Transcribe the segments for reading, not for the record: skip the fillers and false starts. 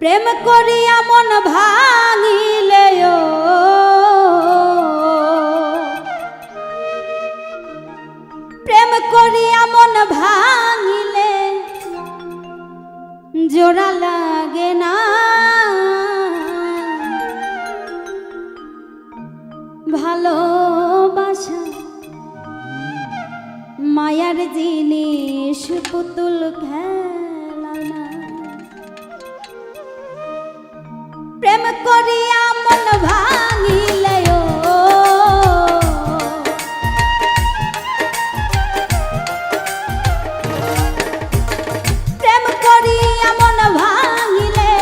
প্রেম করিয়া মন ভাঙিলে প্রেম করিয়া মন ভাঙিলে জোড়া লাগে না ভালোবাসা মায়ার জিনিস পুতুল খেলা না প্রেম করিয়া মন ভাঙিলে প্রেম করিয়া মন ভাঙিলে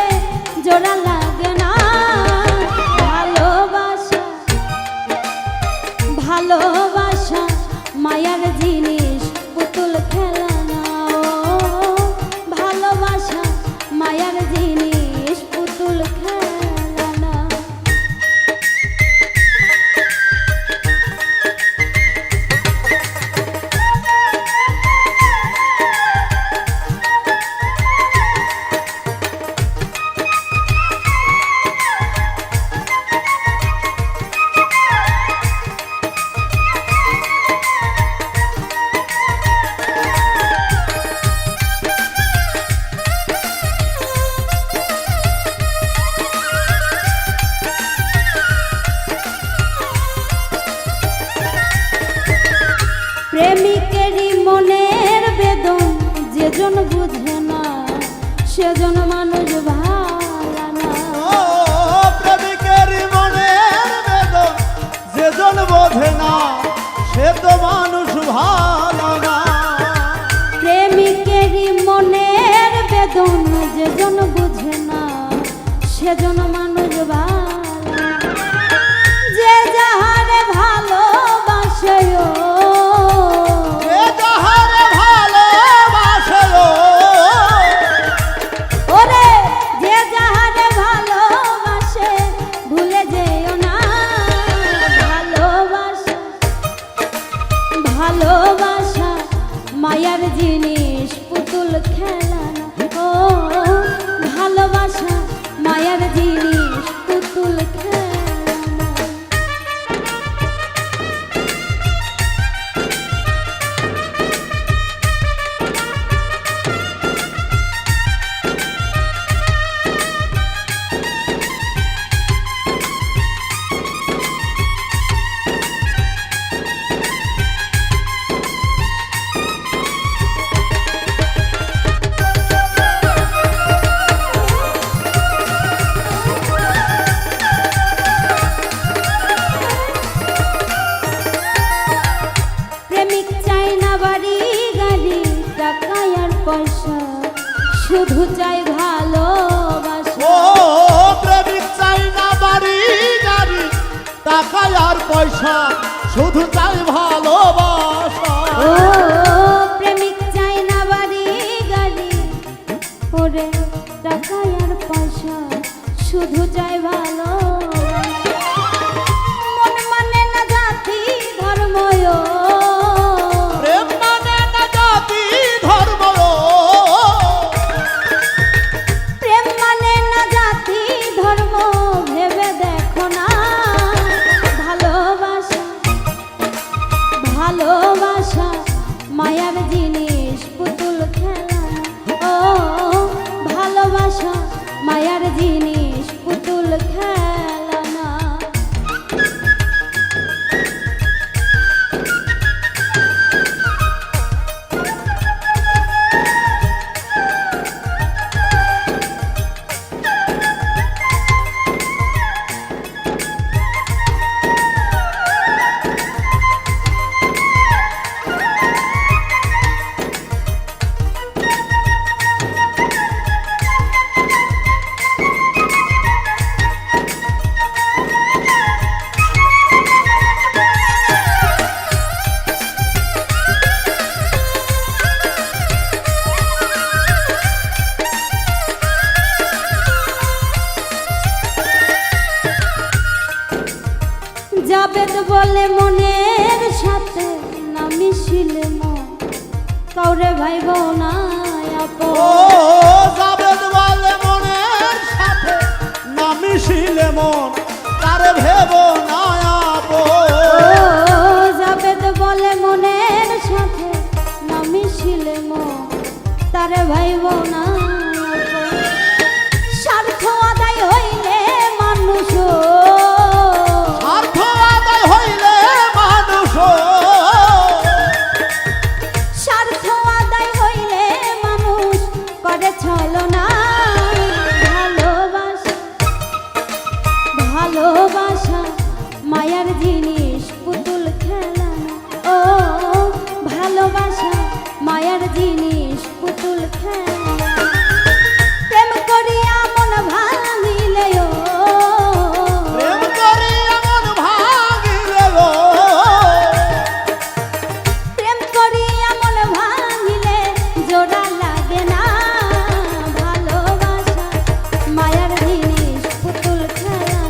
জোড়া লাগে না ভালোবাসা ভালোবাসা মায়ার জিনিস পুতুল খেলা না ভালোবাসা মায়ার জিনিস পুতুল খেলা না প্রেমিকেরই মনের বেদন যেজন বুঝে না সেজন মানুষ ভালো না প্রেমিকেরই মনের বেদন যেজন বোঝে না সে তো মানুষ ভালো না প্রেমিকেরই মনের বেদন যেজন বুঝে না সেজন মানুষ ভালো না। যে যাহারে ভালোবাসে ভালোবাসা মায়ার জিনিস পুতুল খেলা না ও ভালোবাসা মায়ার জিনিস পুতুল খেলা না পয়সা শুধু চাই ভালোবাসা ও প্রেমিক চাই না বাড়ি গাড়ি টাকা আর পয়সা শুধু চাই ভালোবাসা ও প্রেমিক চাই না বাড়ি গাড়ি ওরে টাকা আর পয়সা শুধু চাই ভালোবাসা মন মানে না জাতি ধর্ম ভালোবাসা মায়ার জিনিস পুতুল খেলা ও ভালোবাসা মায়ার জিনিস পুতুল খেলা না জাবেদ বলে মনের সাথে না মিশিলে মন কাউরে ভাইব না আপন জাবেদ বলে মনের মিশিলে মন তারে ভেব না আপন। ও জাবেদ বলে মনের সাথে না মিশিলে মন তারে ভাইব না আপন। স্বার্থ আদায় হইলে মানুষ স্বার্থ আদায় হইলে মানুষ স্বার্থ আদায় হইলে মানুষ করে ছলনা। ভালোবাসা ভালোবাসা মায়ার জিনিস পুতুল খেলা ও ভালোবাসা মায়ার জিনিস পুতুল খেলা। প্রেম করিয়া মন ভাঙিলে ও প্রেম করিয়া মন ভাঙিলে গো প্রেম করিয়া মন ভাঙিলে জোড়া লাগে না। ভালোবাসা মায়ার জিনিস পুতুল খেলা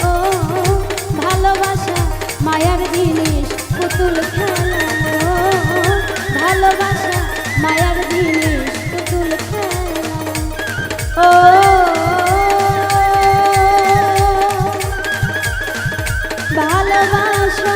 ও ভালোবাসা মায়ার জিনিস পুতুল খেলা ও ভালোবাসা মায়ার জিনিস পুতুল খেলা ও ভালোবাসা